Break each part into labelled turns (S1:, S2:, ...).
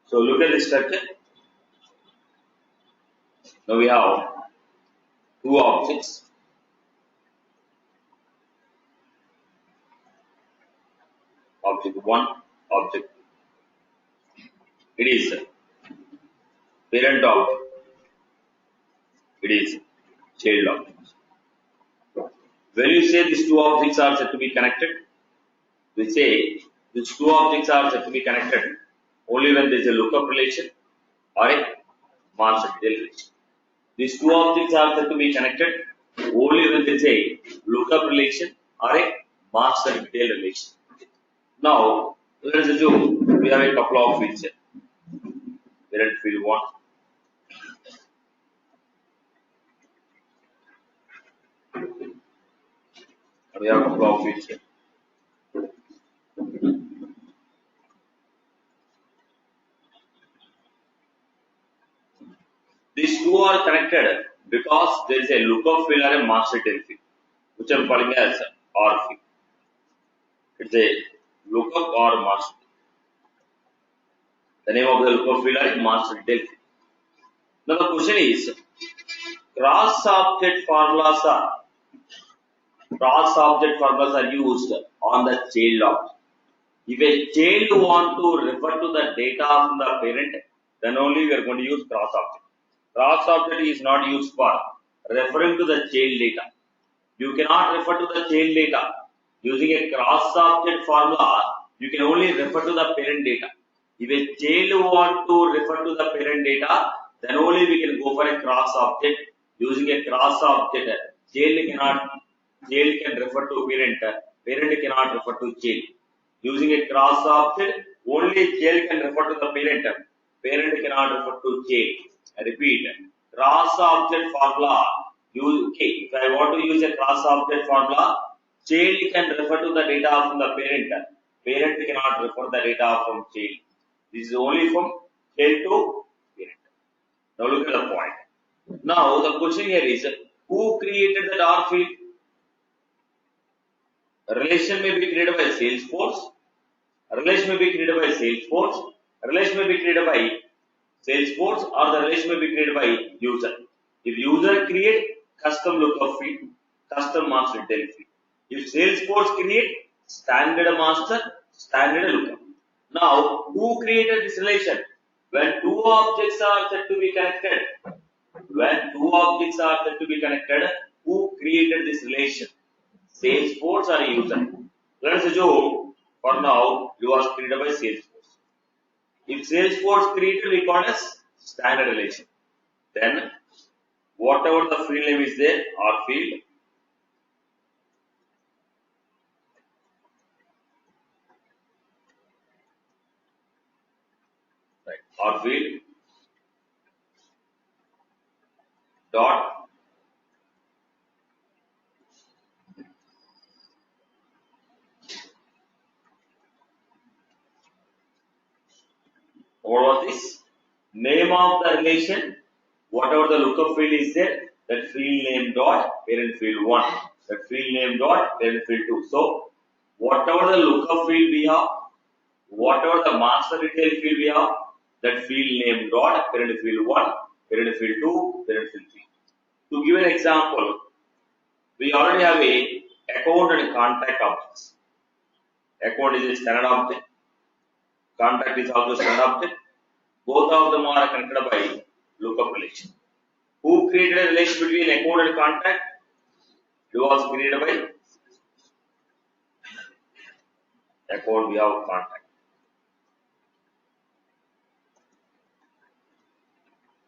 S1: So look at this structure. Now we have two objects. Object 1, object 2. It is parent object. It is child object. When you say these two objects are said to be connected, we say these two objects are said to be connected only when there is a lookup relation or a master detail relation. These two objects are said to be connected only when there is a lookup relation or a master detail relation. Now, let us assume we have a couple of fields here. Parent field 1, and we have a couple of fields here. These two are connected because there is a lookup field or a master detail field, which I am calling as R field. It's a lookup or master. The name of the lookup field is master detail field. Now the question is, cross-object formulas are used on the child object. If a child want to refer to the data from the parent, then only we are going to use cross-object. Cross-object is not used for referring to the child data. You cannot refer to the child data. Using a cross-object formula, you can only refer to the parent data. If a child want to refer to the parent data, then only we can go for a cross-object. Using a cross-object, child can refer to parent cannot refer to child. Using a cross-object, only child can refer to the parent cannot refer to child. I repeat, cross-object formula. If I want to use a cross-object formula, child can refer to the data from the parent. Parent cannot refer the data from child. This is only from child to parent. Now look at the point. Now the question here is, who created the dark field? A relation may be created by Salesforce. A relation may be created by Salesforce. A relation may be created by Salesforce, or the relation may be created by user. If user create custom lookup field, custom master detail field. If Salesforce create standard master, standard lookup. Now, who created this relation? When two objects are said to be connected, who created this relation? Salesforce or user? Let us assume for now it was created by Salesforce. If Salesforce created, we call as standard relation. Then, whatever the field name is there, R field, right? R field dot what was this? Name of the relation, whatever the lookup field is there, that field name dot parent field 1, that field name dot parent field 2. So, whatever the lookup field we have, whatever the master detail field we have, that field name dot parent field 1, parent field 2, parent field 3. To give an example, we already have a account and contact objects. Account is a standard object. Contact is also standard object. Both of them are connected by lookup relation. Who created a relation between account and contact? It was created by account. We have contact.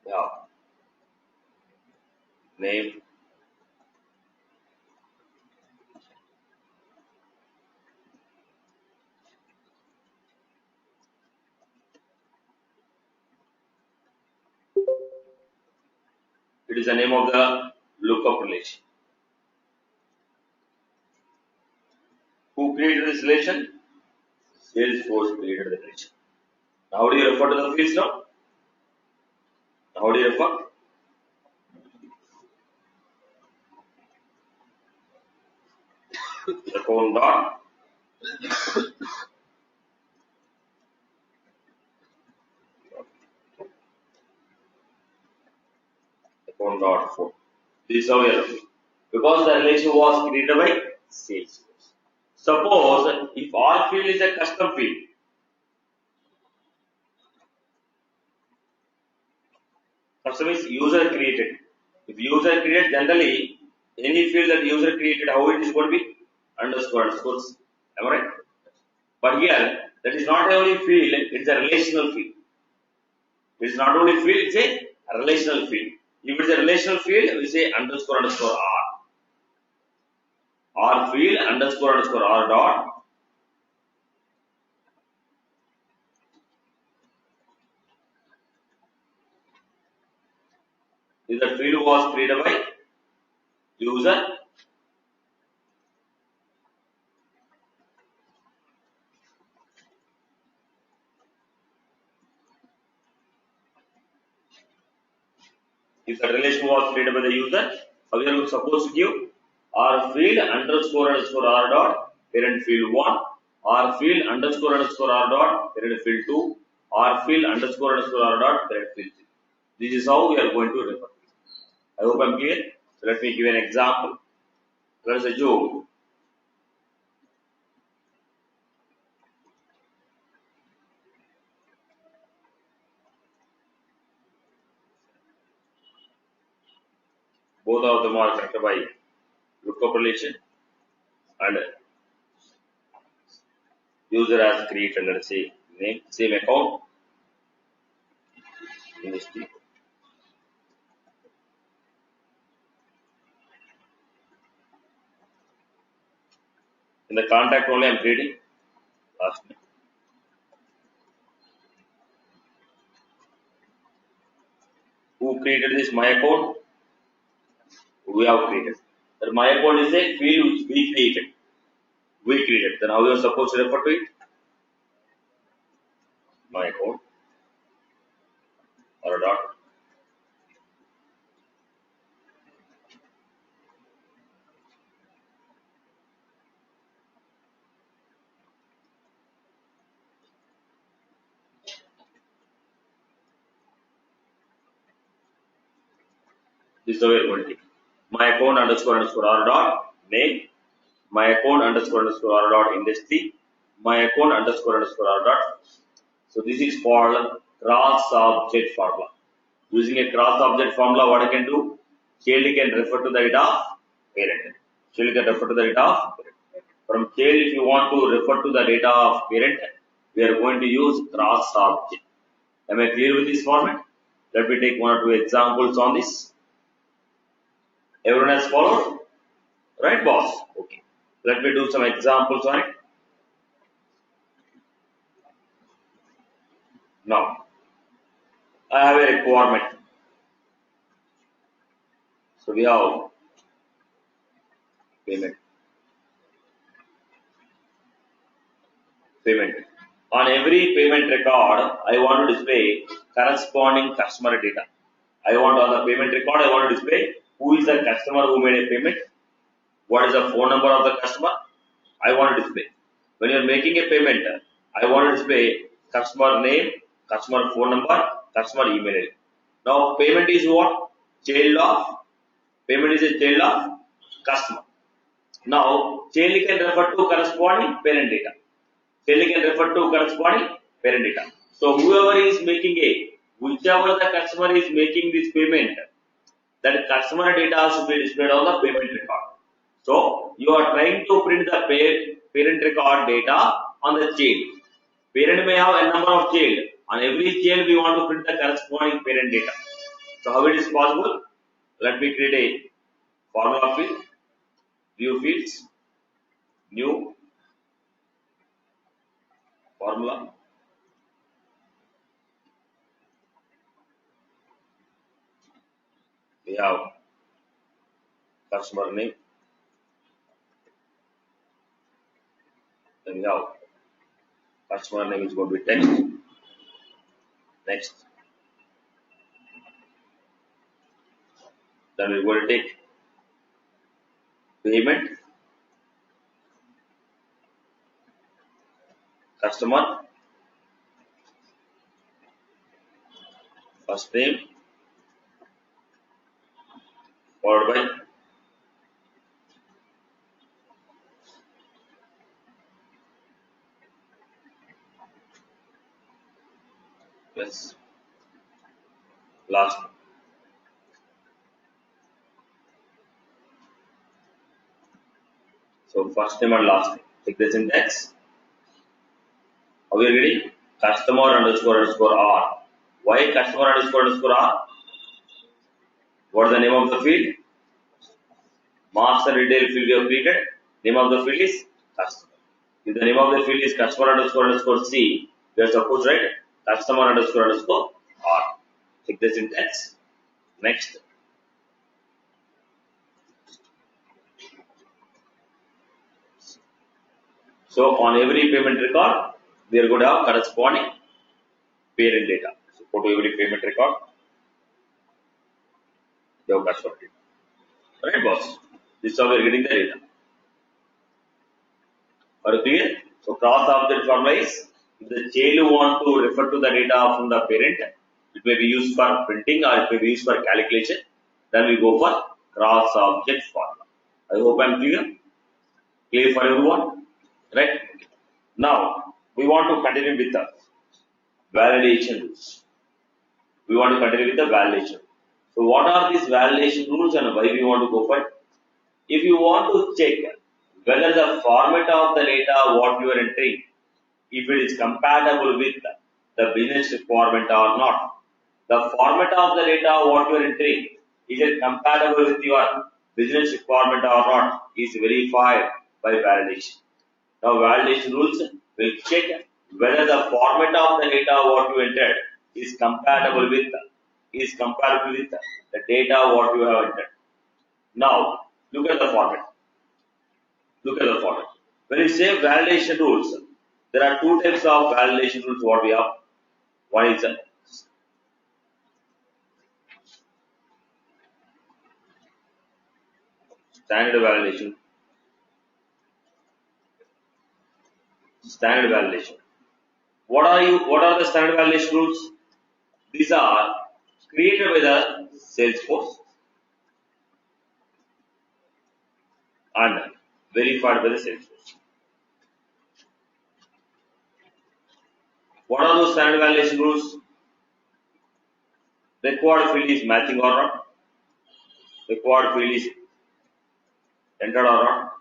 S1: We have name. It is the name of the lookup relation. Who created this relation? Salesforce created the relation. Now, how do you refer to the fields now? How do you refer? Account dot 1.4. This is how we are looking. Because the relation was created by Salesforce. Suppose if all field is a custom field, custom is user created. If user created, generally any field that user created, how it is going to be? Underscore underscores. Am I right? But here, that is not only field, it is a relational field. It is not only field, it is a relational field. If it is a relational field, we say underscore underscore R field underscore underscore R dot. If the field was created by user, if the relation was created by the user, how we are supposed to give R field underscore underscore R dot parent field 1, R field underscore underscore R dot parent field 2, R field underscore underscore R dot parent field 3. This is how we are going to refer. I hope I am clear. So let me give an example. Let us assume both of them are connected by lookup relation and user has created, let us say, name, same account in this team. In the contact only I am creating last name. Who created this my account? We have created. That my account is a field which we created. We created. Then how you are supposed to refer to it? My account or a dot. This is the way we are going to take. My account underscore underscore R dot name. My account underscore underscore R dot industry. My account underscore underscore R dot. So this is called cross object formula. Using a cross object formula, what I can do? Child can refer to the data of parent. Child can refer to the data of parent. From child, if you want to refer to the data of parent, we are going to use cross object. Am I clear with this format? Let me take one or two examples on this. Everyone has followed? Right, boss? Okay. Let me do some examples on it. Now, I have a requirement. So we have payment. On every payment record, I want to display corresponding customer data. On the payment record, I want to display who is the customer who made a payment, what is the phone number of the customer, I want to display. When you are making a payment, I want to display customer name, customer phone number, customer email ID. Now, payment is what? Payment is a child of customer. Now, child can refer to corresponding parent data. Child can refer to corresponding parent data. So, whichever the customer is making this payment, that customer data should be displayed on the payment record. So, you are trying to print the parent record data on the child. Parent may have a number of child. On every child, we want to print the corresponding parent data. So, how it is possible? Let me create a formula field, view fields, new formula. We have customer name. Then we have customer name is going to be text. Next. Then we're going to take payment, customer, first name, followed by yes, last. So first name and last name. Take the syntax. Are we ready? Customer underscore underscore R. Why customer underscore underscore R? What is the name of the field? Master retail field we have created. Name of the field is customer. If the name of the field is customer underscore underscore C, we are supposed to write customer underscore underscore R. Take the syntax. Next. So on every payment record, we are going to have corresponding parent data. So go to every payment record. You have customer data. Right, boss? This is how we are getting the data. Are you clear? So cross object formula is if the child want to refer to the data from the parent, it may be used for printing or it may be used for calculation. Then we go for cross object formula. I hope I am clear. Clear for everyone? Right? Now we want to continue with the validation rules. We want to continue with the validation. So what are these validation rules and why we want to go for it? If you want to check whether the format of the data what you are entering, if it is compatible with the business requirement or not. The format of the data what you are entering, is it compatible with your business requirement or not, is verified by validation. Now validation rules will check whether the format of the data what you entered is compatible with the data what you have entered. Now look at the format. When you say validation rules, there are two types of validation rules what we have. One is standard validation. What are the standard validation rules? These are created by the Salesforce and verified by the Salesforce. What are those standard validation rules? Required field is matching or not? Required field is entered or not?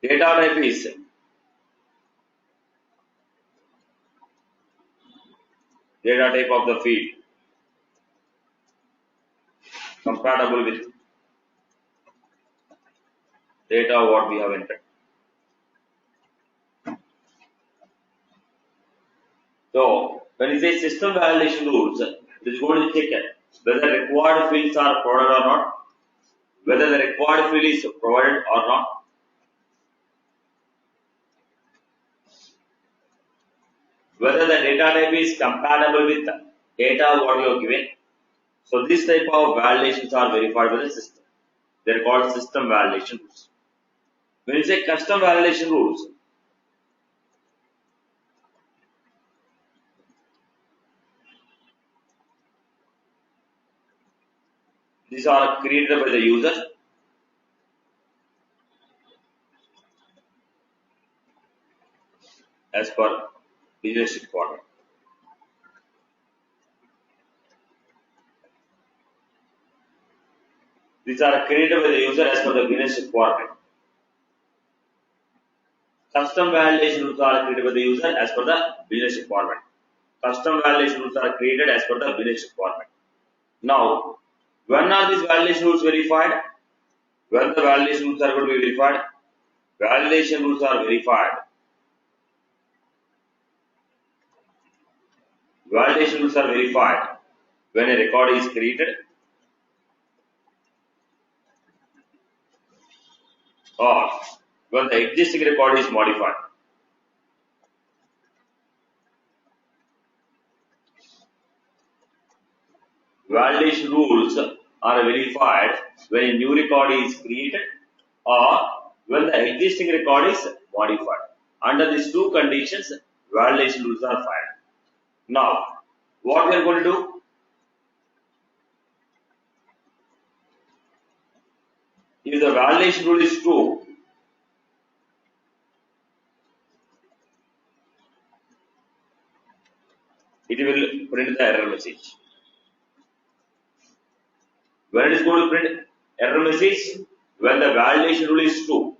S1: Data type is data type of the field compatible with data what we have entered. So when you say system validation rules, it is going to check whether required fields are provided or not, whether the required field is provided or not, whether the data type is compatible with the data what you are given. So this type of validations are verified by the system. They are called system validation rules. When you say custom validation rules, these are created by the user as per business requirement. These are created by the user as per the business requirement. Custom validation rules are created by the user as per the business requirement. Custom validation rules are created as per the business requirement. Now, when are these validation rules verified? When the validation rules are going to be verified? Validation rules are verified. Validation rules are verified when a record is created or when the existing record is modified. Validation rules are verified when a new record is created or when the existing record is modified. Under these two conditions, validation rules are filed. Now, what we are going to do? if the validation rule is true, it will print the error message. When it is going to print error message, when the validation rule is true.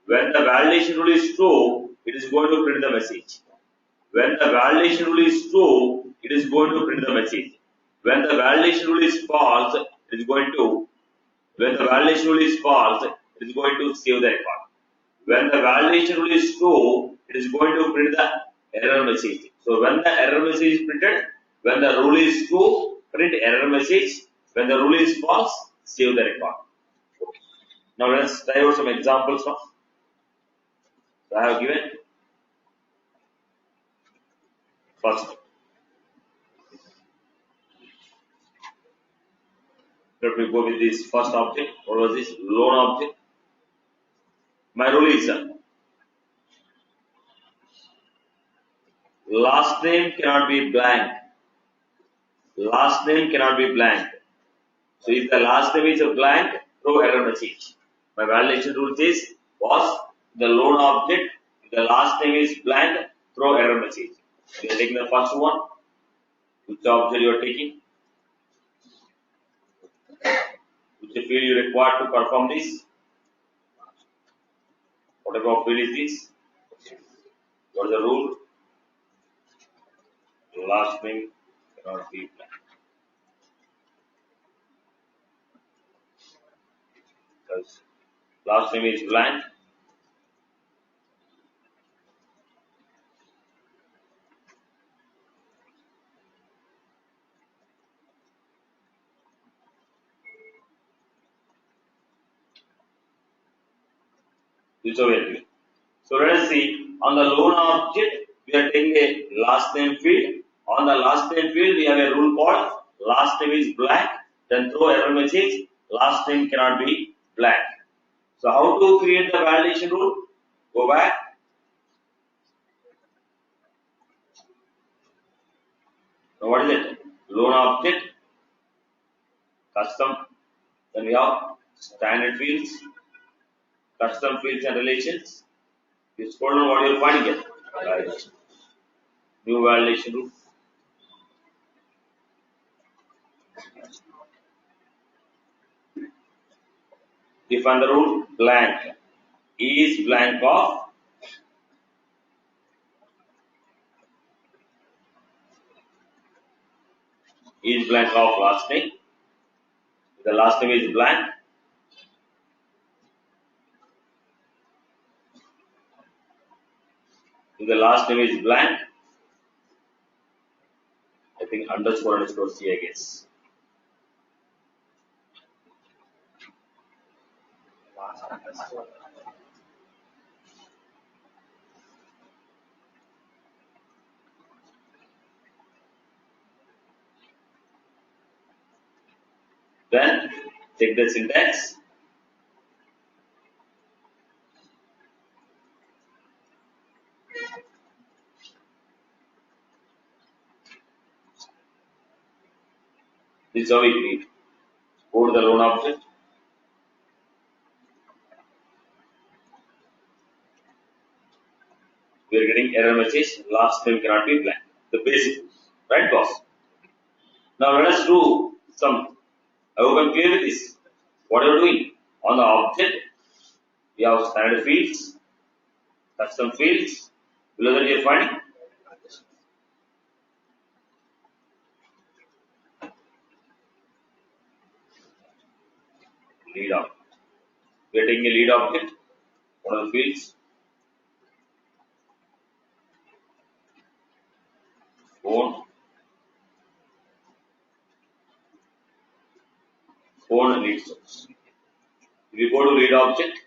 S1: When the validation rule is true, it is going to print the message. When the validation rule is true, it is going to print the message. When the validation rule is false, it is going to save the record. When the validation rule is true, it is going to print the error message. So when the error message is printed, when the rule is true, print error message. When the rule is false, save the record. Okay. Now let's try out some examples now. So I have given first. Let me go with this first object. What was this? Loan object. My rule is last name cannot be blank. Last name cannot be blank. So if the last name is a blank, throw error message. My validation rule was the loan object. If the last name is blank, throw error message. You are taking the first one. Which object you are taking? Which field you require to perform this? What type of field is this? What is the rule? Last name cannot be blank. Because last name is blank. This is way. So let us see, on the loan object, we are taking a last name field. On the last name field, we have a rule called last name is blank. Then throw error message, last name cannot be blank. So how to create the validation rule? Go back. Now what is it? Loan object, custom. Then we have standard fields, custom fields and relations. You scroll down, what you will find here. Right. New validation rule. Define the rule blank. Is blank of last name. If the last name is blank, I think underscore C, I guess. Then check the syntax. This is how we create. Go to the loan object. We are getting error message, last name cannot be blank. The basic, right boss? Now let us do some. I hope I'm clear with this. What are you doing? On the object, we have standard fields, custom fields. Below that you are finding lead object. We are taking a lead object. One of the fields. Phone lead source. If you go to lead object,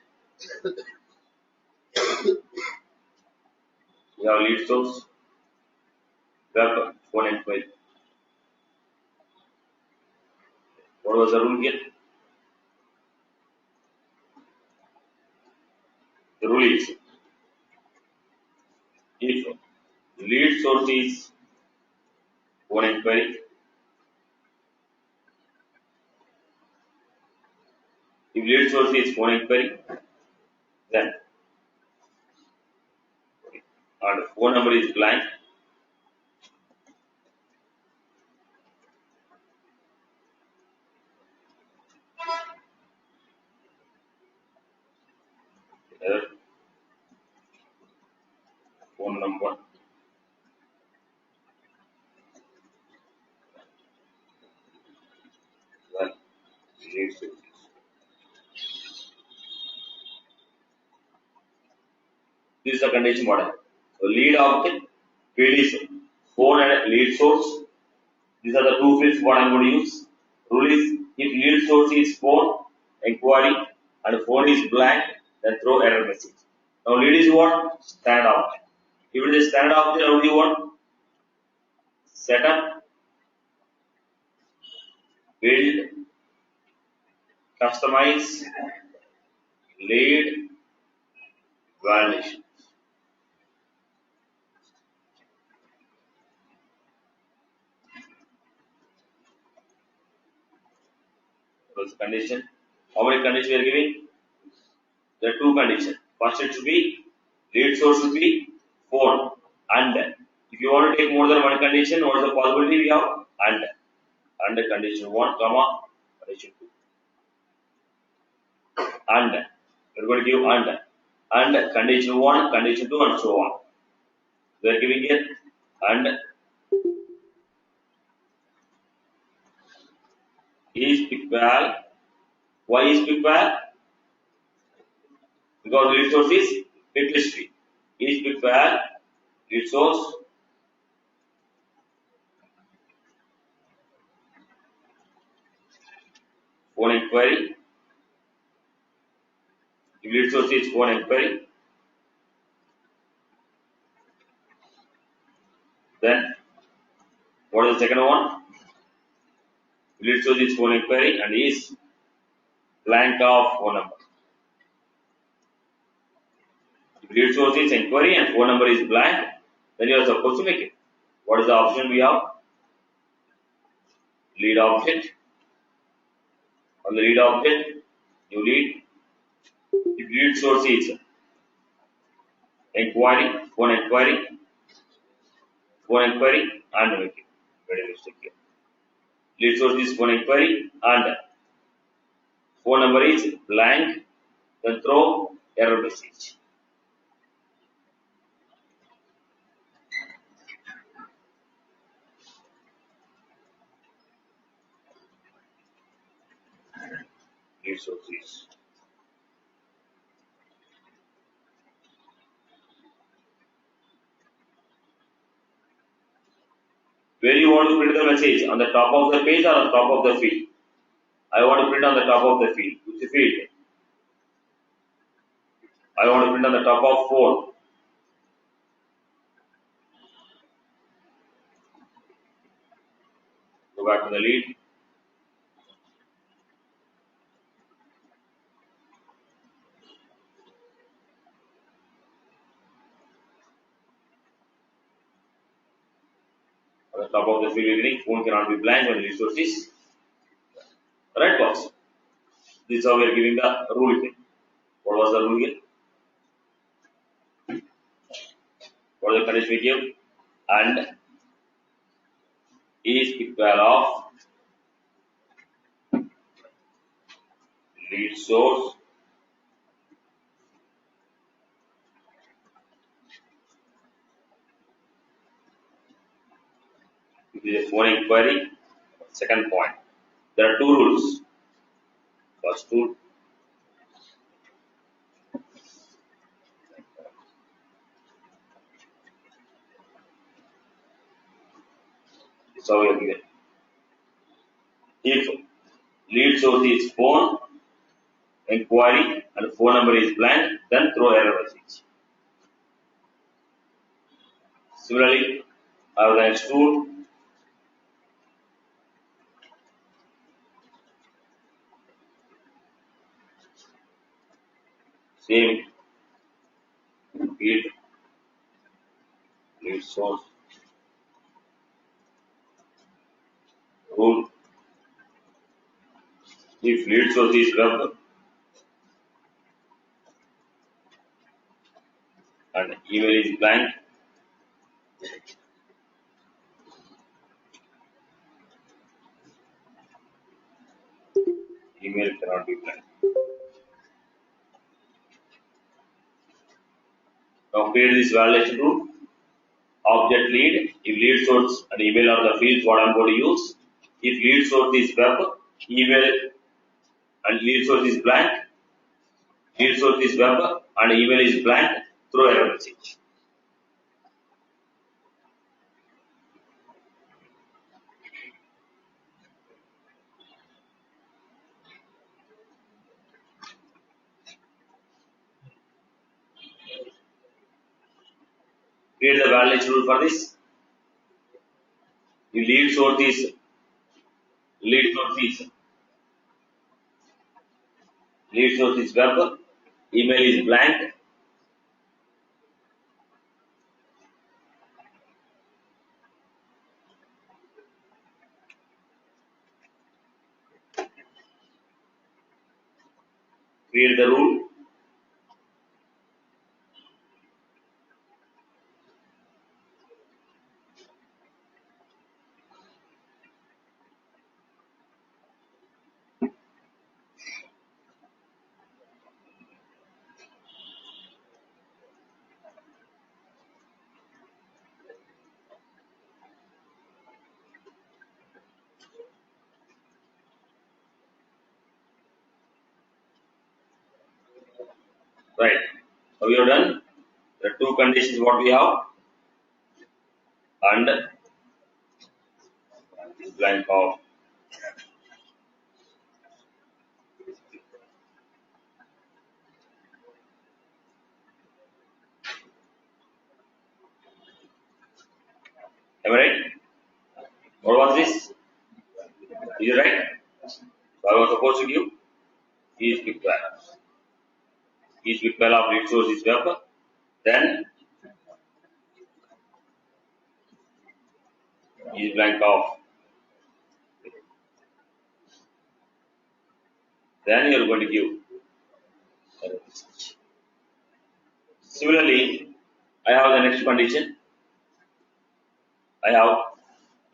S1: we have lead source, web, phone inquiry. What was the rule here? The rule is if lead source is phone inquiry, if lead source is phone inquiry, then and phone number is blank, phone number, then lead source. This is the condition model. So lead object, field is phone and lead source. These are the two fields what I am going to use. Rule is if lead source is phone, inquiry, and phone is blank, then throw error message. Now lead is what? Standard object. If it is standard object, how do you want? Setup, build, customize, lead, validation. That's the condition. How many conditions we are giving? There are two conditions. First it should be lead source should be phone, and if you want to take more than one condition, what is the possibility we have? And condition 1, comma, condition 2. And we are going to give and condition 1, condition 2, and so on. We are giving it and is equal. Why is equal? Because lead source is bit history. Is equal lead source phone inquiry. If lead source is phone inquiry, then what is the second one? Lead source is phone inquiry and is blank of phone number. If lead source is inquiry and phone number is blank, then you are supposed to make it. What is the option we have? Lead object. On the lead object, you lead. If lead source is inquiry, phone inquiry, and make it. Very mistake here. Lead source is phone inquiry and phone number is blank, then throw error message. Lead source is where you want to print the message, on the top of the page or on top of the field? I want to print on the top of the field. Which field? I want to print on the top of phone. Go back to the lead. On the top of the field beginning, phone cannot be blank when lead source is right box. This is how we are giving the rule again. What was the rule again? What is the condition we give? And is equal of lead source it is a phone inquiry. Second point, there are two rules. First rule, this is how we are given. If lead source is phone inquiry and phone number is blank, then throw error message. Similarly, I have the next rule. Same field, lead source, rule. If lead source is web, and email is blank. Email cannot be blank. Now create this validation rule. Object lead. If lead source and email are the fields what I'm going to use. If lead source is web, email and lead source is blank. Lead source is web and email is blank. Throw error message. Create the validation rule for this. If lead source is web, email is blank. Create the rule. Right. So we are done. The two conditions what we have and this blank of am I right? What was this? Is it right? So I was supposed to give is big blank. Is big blank of lead source is web. Then is blank of. Then you are going to give. Similarly, I have the next condition. I have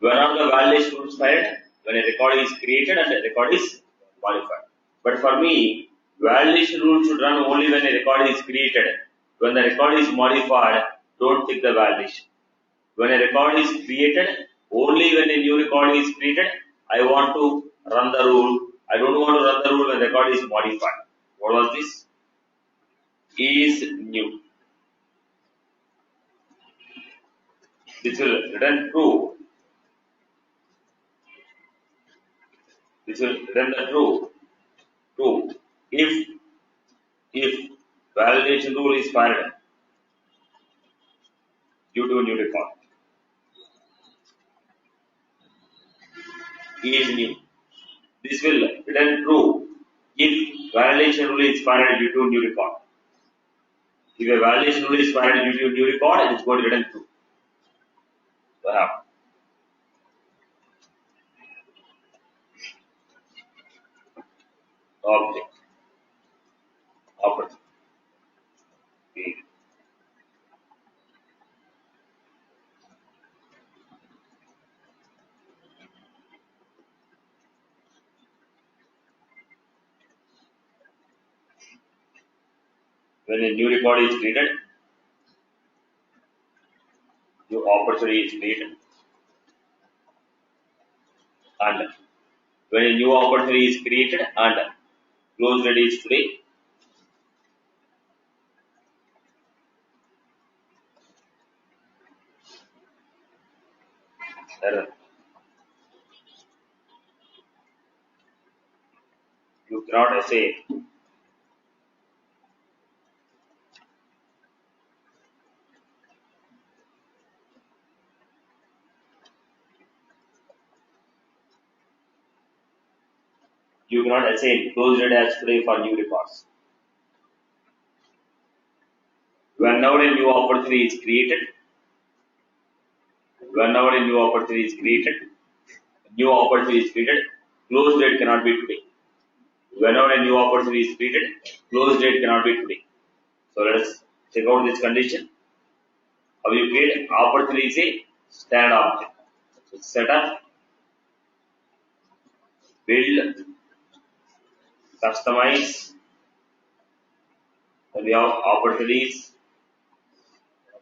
S1: when are the validation rules fired? When a record is created and a record is modified. But for me, validation rule should run only when a record is created. When the record is modified, don't take the validation. When a record is created, only when a new record is created, I want to run the rule. I don't want to run the rule when the record is modified. What was this? Is new. This will return true. This will return the true. True. If validation rule is fired due to a new record. Is new. This will return true if validation rule is fired due to a new record. If a validation rule is fired due to a new record, it is going to return true. So I have object, operator. When a new record is created, new opportunity is created, and when a new opportunity is created and close date is today, error. You cannot say you cannot assign close date as today for new records. Whenever a new opportunity is created, close date cannot be today. Whenever a new opportunity is created, close date cannot be today. So let us Check out this condition. How you create opportunity is a standard object. So set up, build, customize. Then we have opportunities.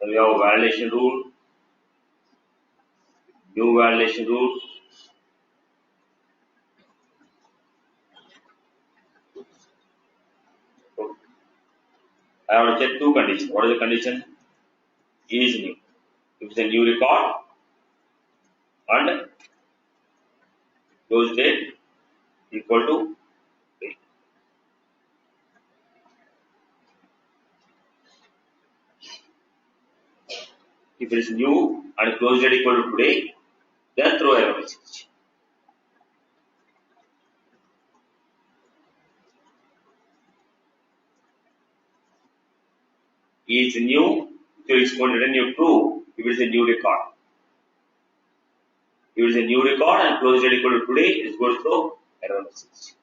S1: Then we have validation rule, new validation rule. So I have to check two conditions. What is the condition? Is new. If it's a new record and close date equal to date. If it is new and close date equal to today, then throw error message. Is new, so it's going to return you true if it is a new record. If it is a new record and close date equal to today, it's going to throw error message.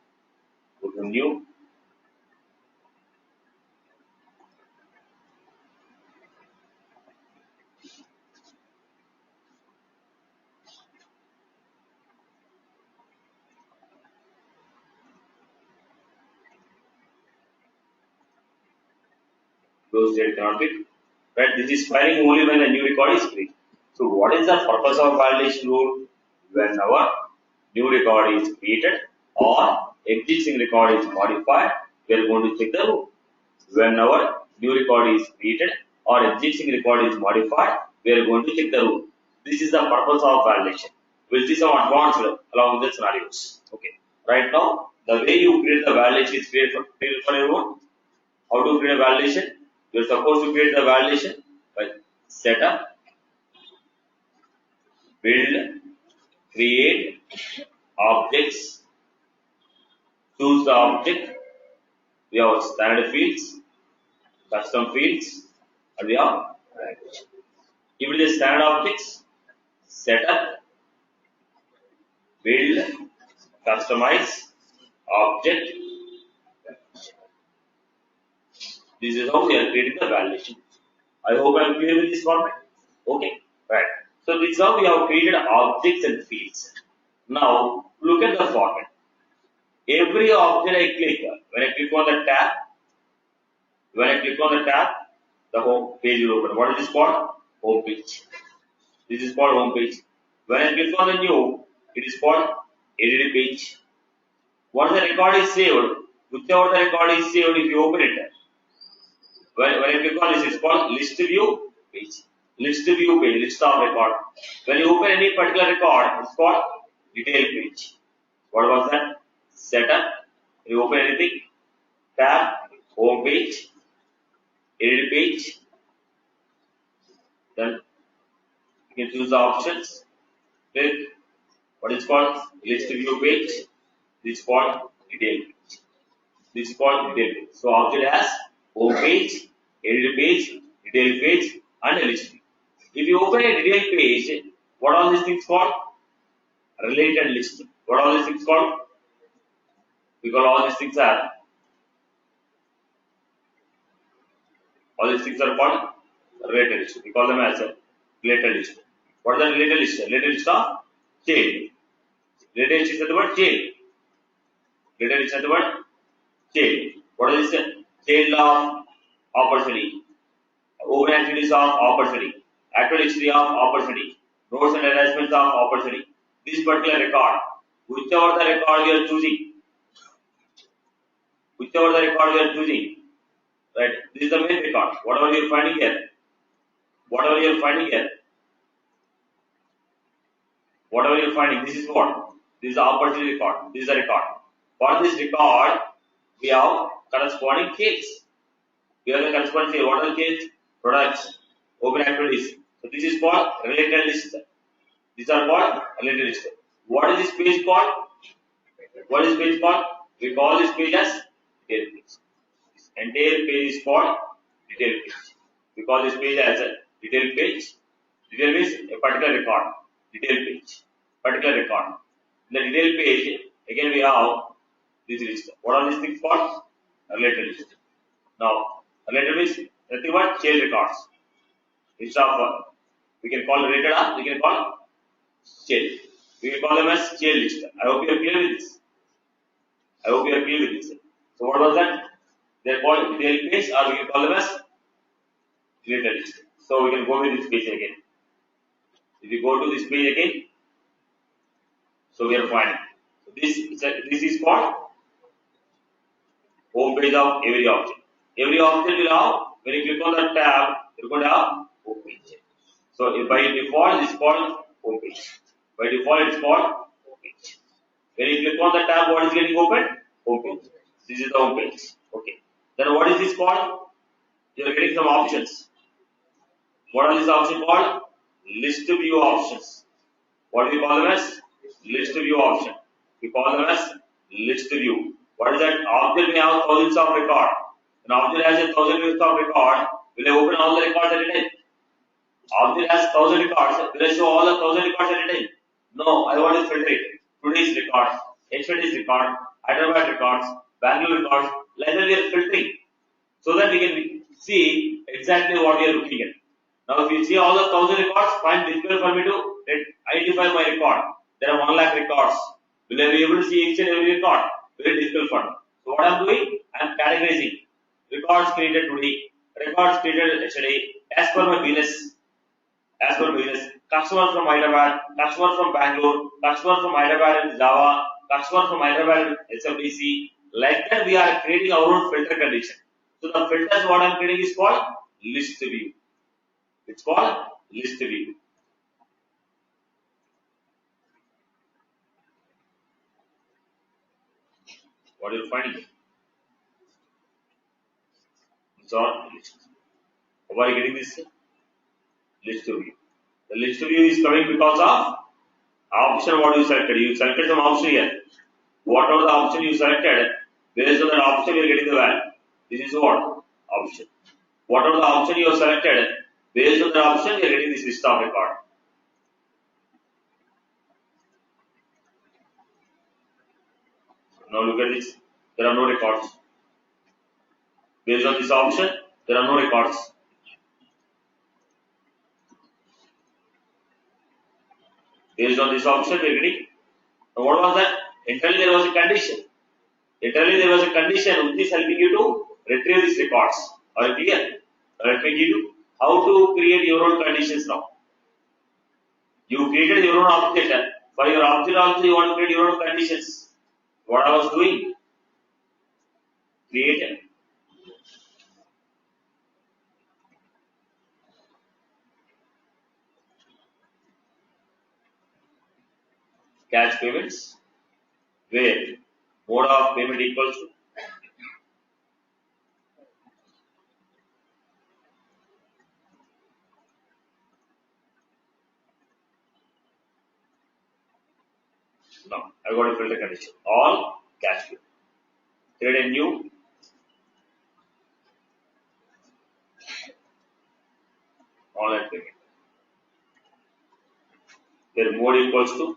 S1: Go to new. Close date cannot be. Right? This is filing only when a new record is created. So what is the purpose of validation rule? Whenever new record is created or existing record is modified, we are going to check the rule. Whenever new record is created or existing record is modified, we are going to check the rule. This is the purpose of validation. We'll see some advanced along with the scenarios. Okay. Right now, the way you create the validation is created for everyone. How to create a validation? You are supposed to create the validation by setup, build, create objects, choose the object. We have standard fields, custom fields, and we have language. If it is standard objects, setup, build, customize, object. This is how we are creating the validation. I hope I am clear with this format. Okay, right. So this is how we have created objects and fields. Now look at the format. Every object I click, when I click on the tab, the home page will open. What is this called? Home page. This is called home page. When I click on the new, it is called edited page. Once the record is saved, whichever the record is saved, if you open it, when I click on this, it's called list view page. List view page, list of record. When you open any particular record, it's called detail page. What was that? Setup. You open anything, tab, home page, edit page. Then you can choose the options. Click what is called list view page. This is called detail page. This is called detail page. So object has home page, edit page, detail page, and a list view. If you open a detail page, what are these things called? Related list. What are these things called? Because all these things are called related list. We call them as a related list. What is the related list? Related list of chain. Related list is the word chain. Related list is the word chain. What is this? Chain of opportunity. Open activities of opportunity. Actual history of opportunity. Notes and arrangements of opportunity. This particular record, whichever the record we are choosing, right? This is the main record. Whatever you are finding here, this is what? This is the opportunity record. This is the record. For this record, we have corresponding case. We have the corresponding case. What are the case? Products, open activities. So this is called related list. These are called related list. What is this page called? We call this page as detail page. This entire page is called detail page. We call this page as a detail page. Detail page is a particular record. Detail page. Particular record. In the detail page, again we have this list. What are these things called? Related list. Now, related list, Nothing but child records. Instead of we can call related or we can call child. We can call them as child list. I hope you are clear with this. I hope you are clear with this. So what was that? They are called real page or we can call them as related list. So we can go with this page again. If you go to this page again, so we are finding. So this is called home page of every object. Every object will have, when you click on the tab, you're going to have home page. So by default, this is called home page. By default, it's called home page. When you click on the tab, what is getting opened? Home page. This is the home page. Okay. Then what is this called? You are getting some options. What are these options called? List view options. What do we call them as? List view option. We call them as list view. What is that? Object may have thousands of record. An object has 1,000 views of record. Will I open all the records at a time? Object has 1,000 records. Will I show all the 1,000 records at a time? No, I want to filter it. Today's records, yesterday's record, Hyderabad records, Bangalore records. Like that we are filtering, so that we can see exactly what we are looking at. Now, if you see all the 1,000 records, find difficult for me to identify my record. There are 1 lakh records. Will I be able to see each and every record? Very difficult for me. So what I am doing? I am categorizing records created today, records created yesterday, as per my business. As per business, customer from Hyderabad, customer from Bangalore, customer from Hyderabad in Java, customer from Hyderabad in SFDC. Like that, we are creating our own filter condition. So the filters what I am creating is called list view. It's called list view. What are you finding? It's all list. How are you getting this? List view. The list view is coming because of option what you selected. You selected some option here. Whatever the option you selected, based on that option you are getting the value. This is what? Option. Whatever the option you have selected, based on the option you are getting this list of record. Now look at this. There are no records. Based on this option, there are no records. Based on this option, we are getting. Now what was that? Internally there was a condition. Internally there was a condition which is helping you to retrieve these records. Are you clear? Let me give you how to create your own conditions now. You created your own object. For your object also you want to create your own conditions. What I was doing? Create cash payments where mode of payment equals to now I got a filter condition. All cash payment. Create a new online payment. Where mode equals to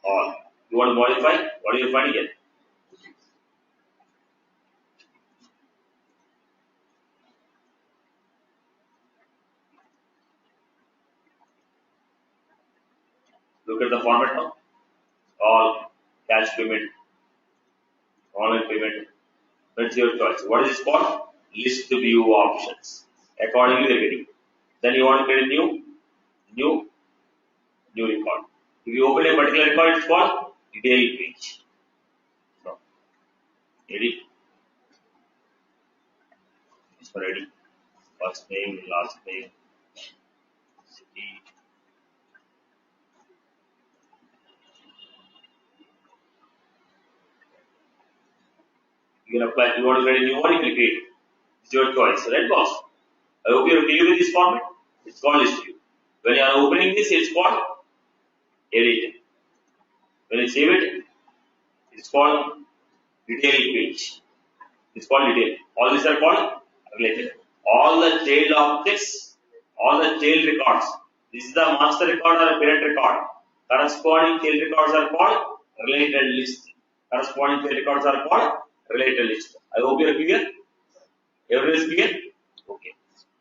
S1: all. You want to modify? What do you find here? Look at the format now. All cash payment, online payment. That's your choice. What is this called? List view options. Accordingly, we are getting. Then you want to create a new record. If you open a particular record, it's called detail page. So, edit. It's for edit. First name, last name, city. You can apply. You want to create a new one, you can create. It's your choice. Red box. I hope you are clear with this format. It's called list view. When you are opening this, it's called edit. When you save it, it's called detail page. It's called detail. All these are called related. All the child objects all the child records. This is the master record or a parent record. Corresponding child records are called related list. Corresponding child records are called related list. I hope you are clear. Everyone is clear? Okay.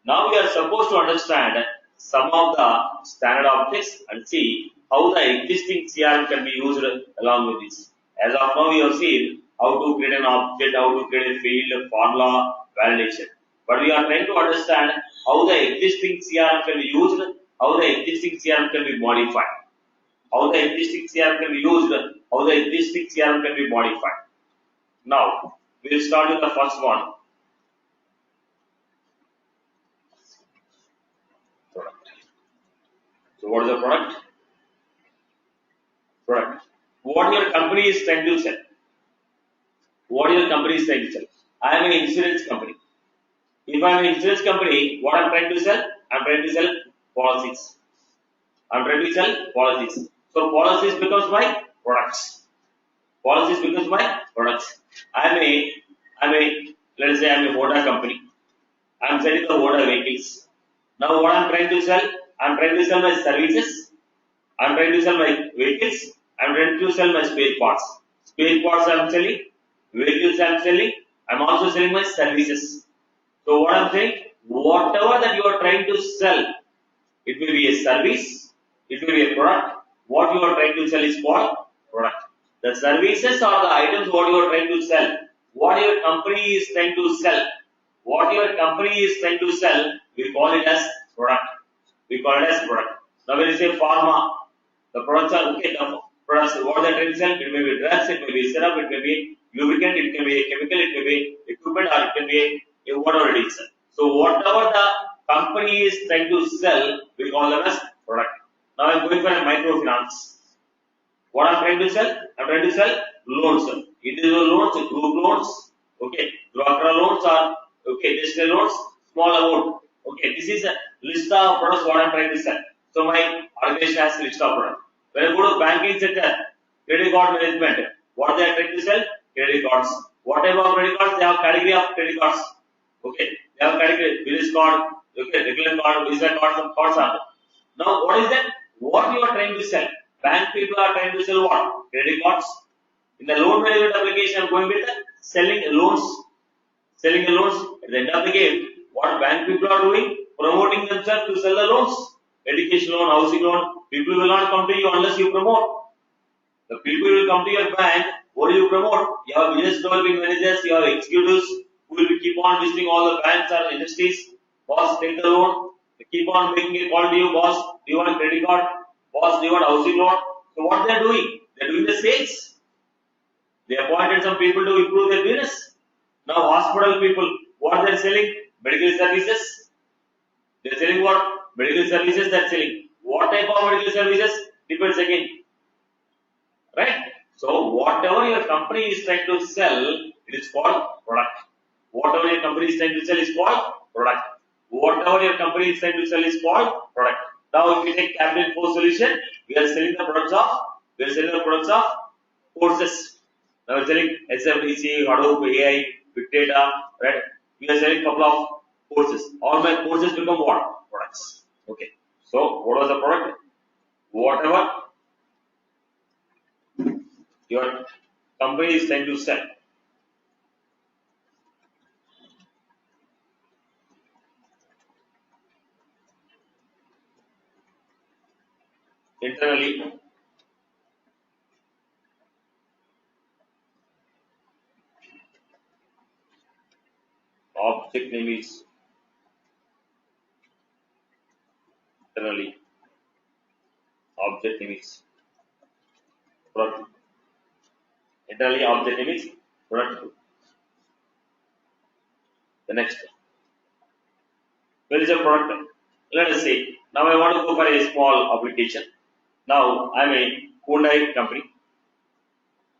S1: Now we are supposed to understand some of the standard objects and see how the existing CRM can be used along with this. As of now, we have seen how to create an object, how to create a field, formula, validation. But we are trying to understand how the existing CRM can be used, how the existing CRM can be modified. How the existing CRM can be used, how the existing CRM can be modified. Now, we will start with the first one. Product. So what is the product? Product. What your company is trying to sell? What your company is trying to sell? I am an insurance company. If I am an insurance company, what I am trying to sell? I am trying to sell policies. I am trying to sell policies. So policies becomes my products. Policies becomes my products. I am a let's say I am a Honda company. I am selling the Honda vehicles. Now what I am trying to sell? I am trying to sell my services. I am trying to sell my vehicles. I am trying to sell my spare parts. Spare parts I am selling. Vehicles I am selling. I am also selling my services. So what I am saying, whatever that you are trying to sell, it may be a service, it may be a product. What you are trying to sell is called product. The services or the items what you are trying to sell, what your company is trying to sell, what your company is trying to sell, we call it as product. We call it as product. Now when you say pharma, the products are okay. The products what they are trying to sell, it may be drugs, it may be syrup, it may be lubricant, it can be a chemical, it may be equipment, or it can be a whatever it is. So whatever the company is trying to sell, we call them as product. Now I am going for a microfinance. What I am trying to sell? I am trying to sell loans. Individual loans, group loans, okay, Dwakra loans or okay, digital loans, small amount. Okay, this is a list of products what I am trying to sell. So my organization has a list of products. When I go to banking sector, credit card management, what they are trying to sell? Credit cards. What type of credit cards? They have category of credit cards. Okay, they have category business card, okay, regular card, visa card, some cards are there. Now what is that? What you are trying to sell? Bank people are trying to sell what? Credit cards. In the loan management application, I am going with selling loans. Selling the loans. At the end of the game, what bank people are doing? Promoting themselves to sell the loans. Education loan, housing loan. People will not come to you unless you promote. The people will come to your bank. What do you promote? You have business developing managers, you have executives who will keep on visiting all the banks or industries. Boss, take the loan. They keep on making a call to you, boss. Do you want a credit card? Boss, do you want housing loan? So what they are doing? They are doing the sales. They appointed some people to improve their business. Now hospital people, what they are selling? Medical services. They are selling what? Medical services they are selling. What type of medical services? Depends again. Right? So whatever your company is trying to sell, it is called product. Whatever your company is trying to sell is called product. Whatever your company is trying to sell is called product. Now if we take Capital Info Solution, we are selling the products of courses. Now we are selling SFDC, Hadoop, AI, Big Data, right? We are selling a couple of courses. All my courses become what? Products. Okay. So what was the product? Whatever your company is trying to sell. Internally, object name is internally object name is product. Internally object name is product. The next, where is your product? Let us say now I want to go for a small application. Now I am a Hyundai company.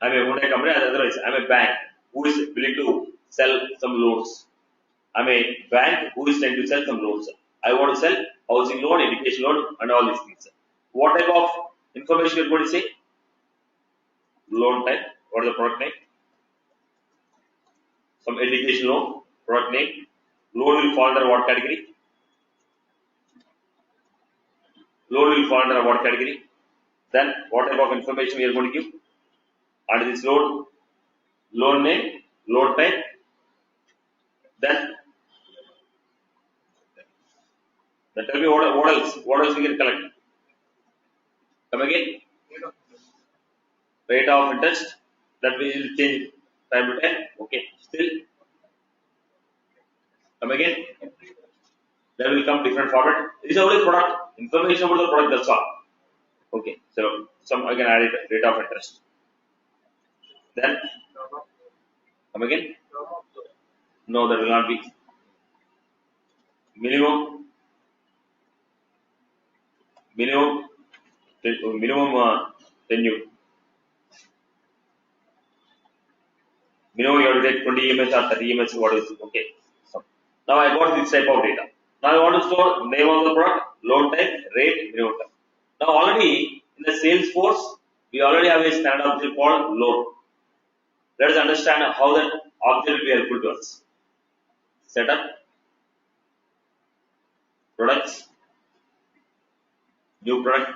S1: Otherwise I am a bank who is willing to sell some loans. I am a bank who is trying to sell some loans. I want to sell housing loan, education loan, and all these things. What type of information you are going to say? Loan type. What is the product name? Some education loan, product name. Loan will fall under what category? Load will fall under what category? Then what type of information we are going to give? Under this load, load name, load type. Then tell me what else? What else we can collect? Come again? Rate of interest. That we will change time to time. Okay. Still. Come again. There will come different format. It is only product. Information about the product, that's all. Okay. So some I can add it. Rate of interest. Then come again. No, that will not be. Minimum tenure. Minimum you have to take 20 EMS or 30 EMS. What is it? Okay. So now I got this type of data. Now I want to store name of the product, load type, rate, minimum time. Now already in the Salesforce, we already have a standard object called load. Let us understand how that object will be helpful to us. Setup, products, new product.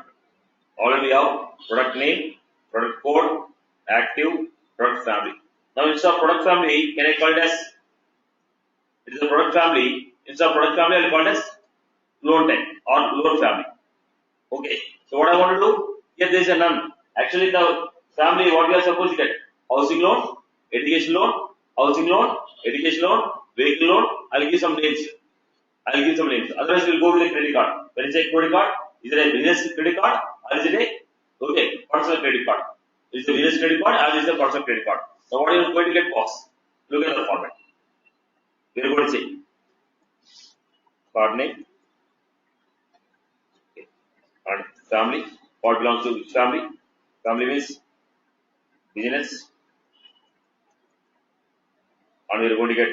S1: Already we have product name, product code, active, product family. Now instead of product family, can I call it as, it is a product family, instead of product family I will call it as loan type or loan family. Okay, so what I want to do, here there is a none. Actually the family what we are supposed to get, housing loan, education loan, housing loan, education loan, vehicle loan, I will give some names. Otherwise we will go with a credit card. When you say credit card, is it a business credit card or is it a personal credit card? Is it a business credit card or is it a personal credit card? So what are you going to get box? Look at the format. We are going to say card name, okay, and family. What belongs to which family? Family means business, and we are going to get.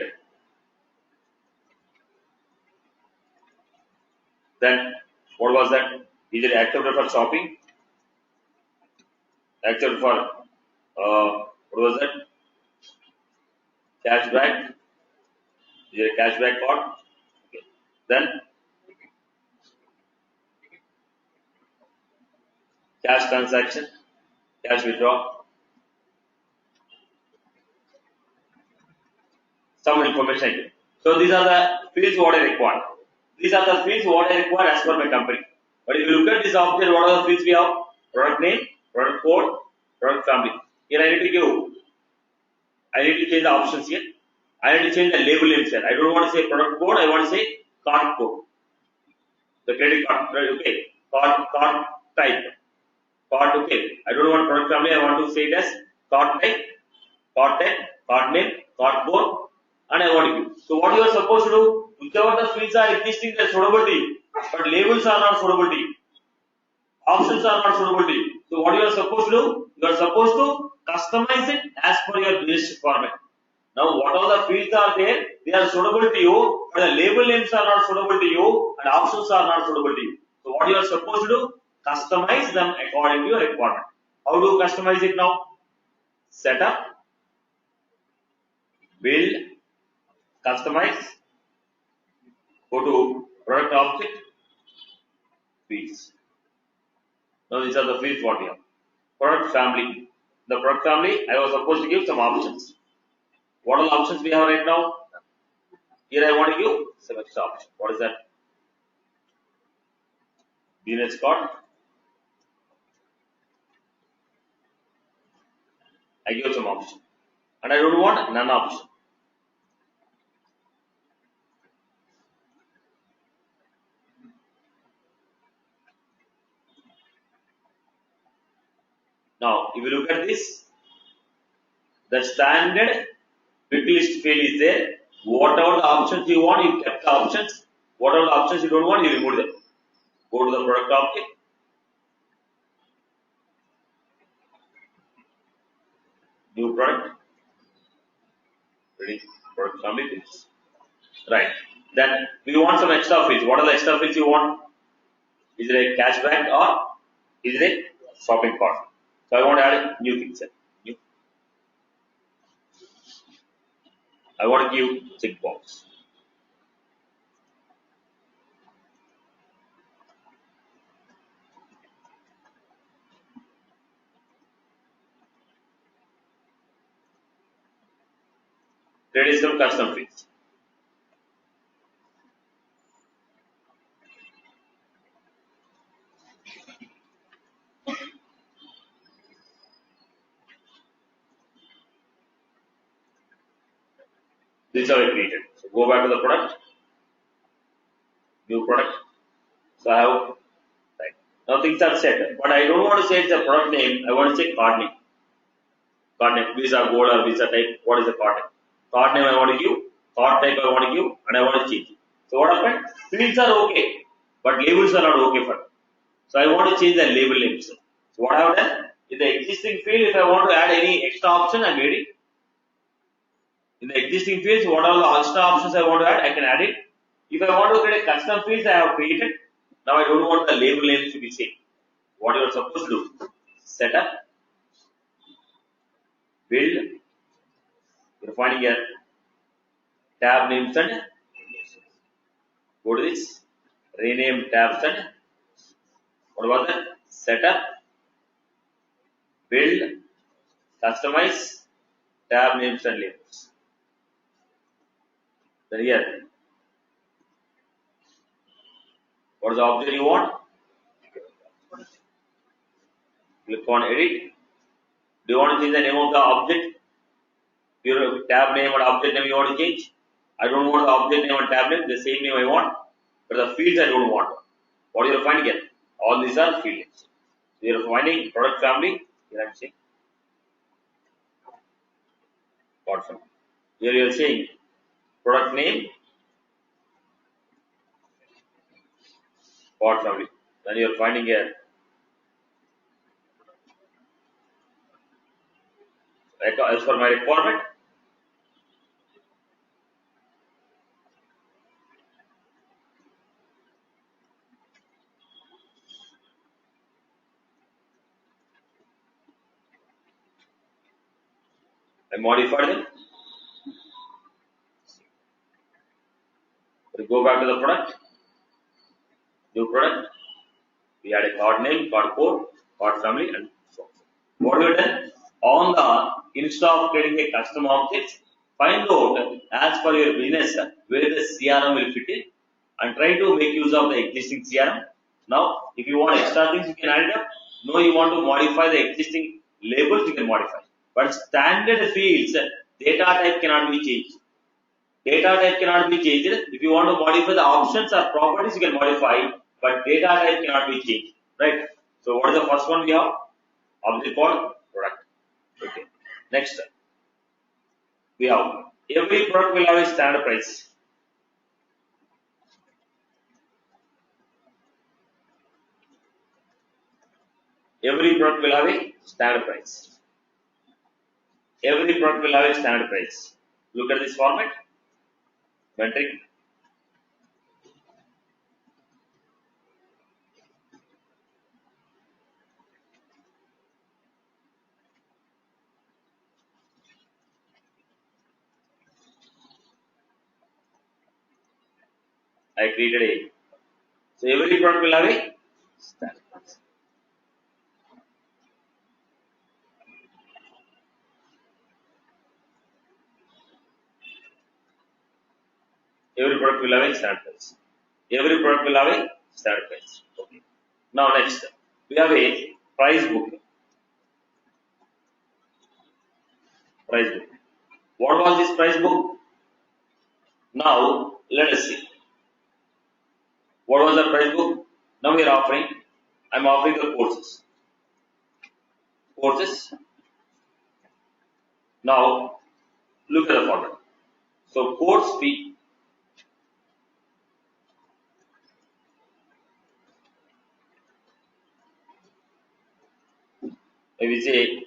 S1: Then what was that? Is it accepted for shopping? Accepted for what was that? Cashback. Is it a cashback card? Okay. Then cash transaction, cash withdraw. Some information. So these are the fields what I require. These are the fields what I require as per my company. But if you look at this object, what are the fields we have? Product name, product code, product family. Here I need to change the options here. I need to change the label names here. I don't want to say product code, I want to say card code. The credit card, right? Okay. Card type. Card, okay. I don't want product family, I want to say it as card type, card name, card code, and I want to give. So what you are supposed to do, whichever the fields are existing, they are suitable to you. But labels are not suitable to you. Options are not suitable to you. So what you are supposed to do, you are supposed to customize it as per your business requirement. Now what all the fields are there, they are suitable to you, but the label names are not suitable to you, and options are not suitable to you. So what you are supposed to do, customize them according to your requirement. How do you customize it now? Setup, build, customize, go to product object, fields. Now these are the fields what we have. Product family. The product family, I was supposed to give some options. What are the options we have right now? Here I want to give some extra option. What is that? Business card. I give some option. And I don't want none option. Now, if you look at this, the standard quick list field is there. Whatever the options you want, you kept the options. Whatever the options you don't want, you remove them. Go to the product object. New product. Ready? Product family fields. Right. Then we want some extra fields. What are the extra fields you want? Is it a cashback or is it a shopping cart? So I want to add new things. New. I want to give checkbox. traditional custom fields. This is how I created. So go back to the product, new product. So I have right. Now things are set, but I don't want to say the product name. I want to say card name. Card name, Visa Gold or Visa type. What is the card name? Card name I want to give, card type I want to give, and I want to change. So what happened? Fields are okay, but labels are not okay for me. So I want to change the label names. So what I have done? In the existing field, if I want to add any extra option, I made it. In the existing fields, what are the extra options I want to add? I can add it. If I want to create a custom fields, I have created. Now I don't want the label names to be same. What you are supposed to do? Set up, build. You're finding here tab names and go to this rename tabs and what about that? Setup, build, customize, tab names and labels. Then here, what is the object you want? Click on edit. Do you want to change the name of the object? Your tab name or object name you want to change? I don't want the object name and tab name, the same name I want, but the fields I don't want. What you are finding here? All these are field names. So you are finding product family. Here I am saying product family. Here you are saying product name, product family. Then you are finding here as per my requirement. I modified them. We go back to the product, new product. We add a card name, card code, card family, and so on. What we have done on the instead of creating a custom object, find out as per your business where the CRM will fit in, and try to make use of the existing CRM. Now, if you want extra things, you can add it up. No, you want to modify the existing labels, you can modify. But standard fields, data type cannot be changed. Data type cannot be changed. If you want to modify the options or properties, you can modify, but data type cannot be changed. Right? So what is the first one we have? Object called product. Okay. Next, we have every product will have a standard price. Every product will have a standard price. Every product will have a standard price. Look at this format. Metric. I created a. So every product will have a standard price. Every product will have a standard price. Every product will have a standard price. Okay. Now next, we have a price book. Price book. What was this price book? Now let us see. What was the price book? Now we are offering. I'm offering the courses. Courses. Now look at the format. So course fee. Maybe say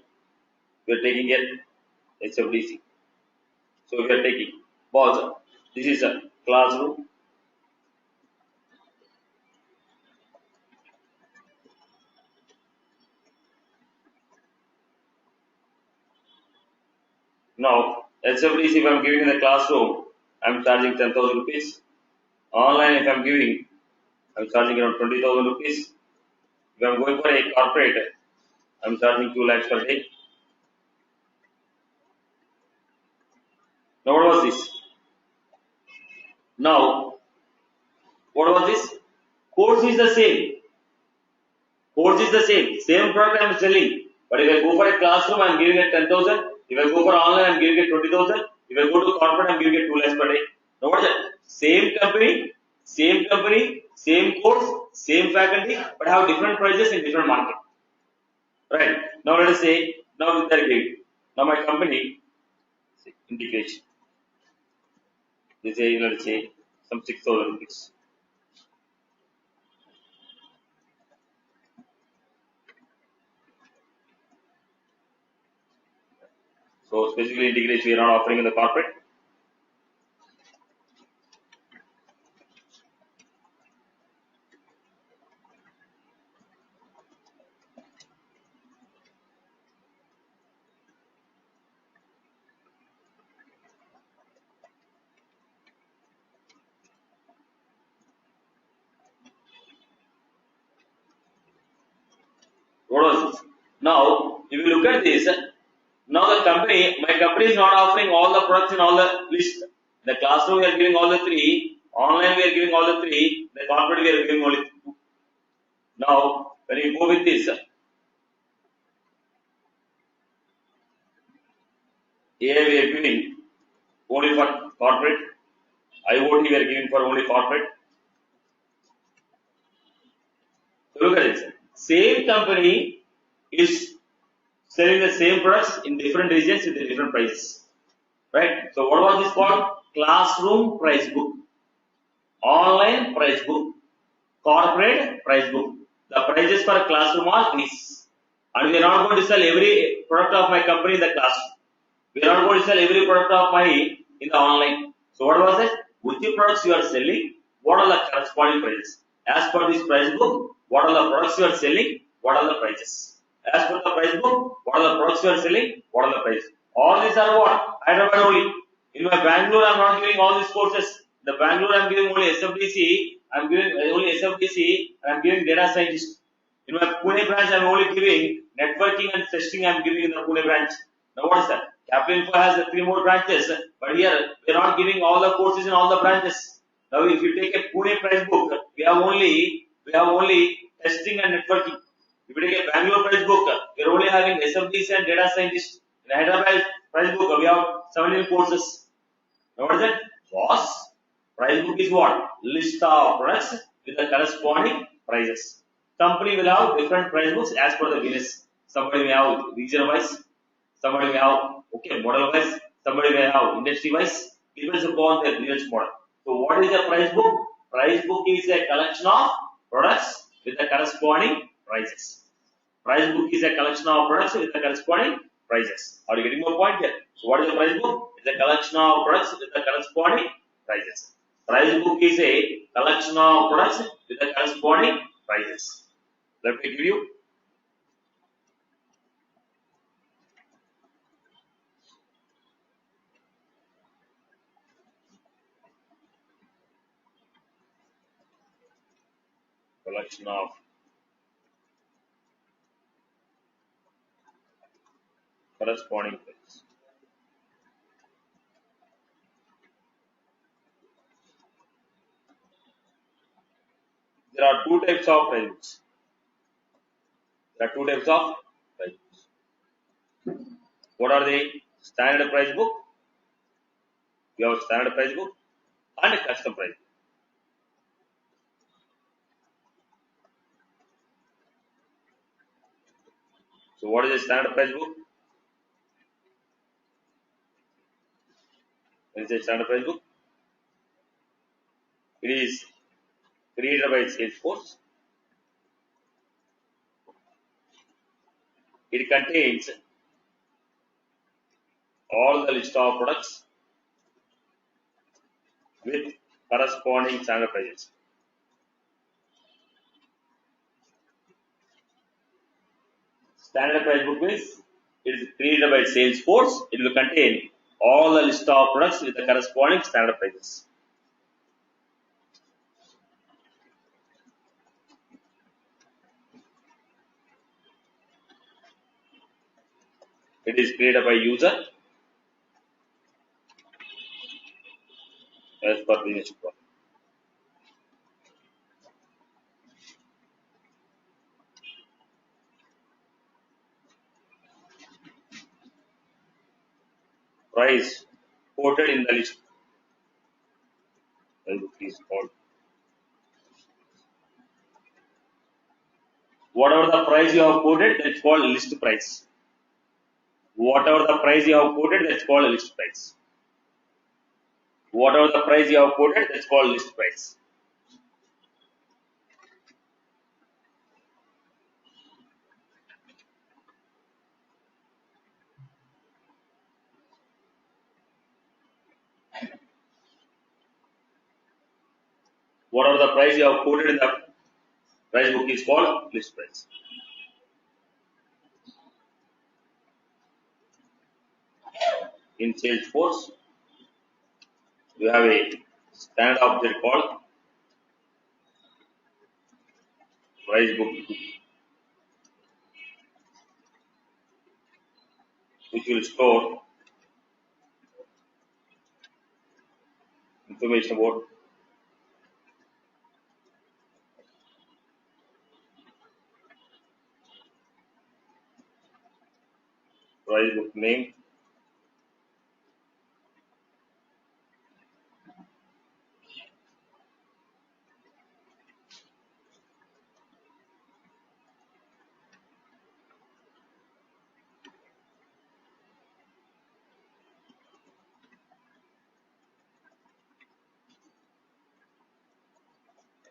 S1: we are taking it HFDC. So we are taking pause. This is a classroom. Now HFDC if I am giving in the classroom, I am charging 10,000 rupees. Online if I am giving, I am charging around 20,000 rupees. If I am going for a corporate, I am charging 2 lakhs per day. Now what was this? Now, what was this? Course is the same. Course is the same product I am selling. But if I go for a classroom, I am giving it 10,000. If I go for online, I am giving it 20,000. If I go to corporate, I am giving it 2 lakhs per day. Now what is that? Same company, same course, same faculty, but have different prices in different market. Right? Now let us say, now they are giving. Now my company, integration. They say, let us say, some 6,000 rupees. So specifically integration we are not offering in the corporate. What was this? Now, if you look at this, now my company is not offering all the products in all the list. The classroom we are giving all the 3, online we are giving all the 3, the corporate we are giving only 2. Now, when you go with this, here we are giving only for corporate, IoT we are giving for only corporate. So look at this. Same company is selling the same products in different regions with different prices. Right? So what was this called? Classroom price book, online price book, corporate price book. The prices for classroom are these. And we are not going to sell every product of my company in the classroom. We are not going to sell every product of my in the online. So what was it? Which products you are selling? What are the corresponding prices? As per this price book, what are the products you are selling? What are the prices? As per the price book, what are the products you are selling? What are the prices? All these are what? Hyderabad only. In my Bangalore, I am not giving all these courses. The Bangalore, I am giving only SFDC. I am giving only SFDC. I am giving data scientist. In my Pune branch, I am only giving networking and testing. I am giving in the Pune branch. Now what is that? Capital Info has 3 more branches, but here we are not giving all the courses in all the branches. Now if you take a Pune price book, we have only testing and networking. If you take a Bangalore price book, we are only having SFDC and data scientist. In Hyderabad price book, we have 17 courses. Now what is that? Boss, price book is what? List of products with the corresponding prices. Company will have different price books as per the business. Somebody may have region wise, somebody may have model wise, somebody may have industry wise, depends upon their business model. So what is the price book? Price book is a collection of products with the corresponding prices. Price book is a collection of products with the corresponding prices. Are you getting my point here? So what is the price book? It's a collection of products with the corresponding prices. Price book is a collection of products with the corresponding prices. Let me give you. Collection of corresponding prices. There are 2 types of price books. There are 2 types of price books. What are they? Standard price book. We have standard price book and a custom price book. So what is a standard price book? When you say standard price book, it is created by Salesforce. It contains all the list of products with corresponding standard prices. Standard price book means it is created by Salesforce. It will contain all the list of products with the corresponding standard prices. It is created by user. next one. Price quoted in the list. Price book is called. Whatever the price you have quoted, that's called list price. Whatever the price you have quoted, that's called list price. Whatever the price you have quoted, that's called list price. Whatever the price you have quoted in the price book is called list price. In Salesforce, you have a standard object called price book, which will store information about price book name,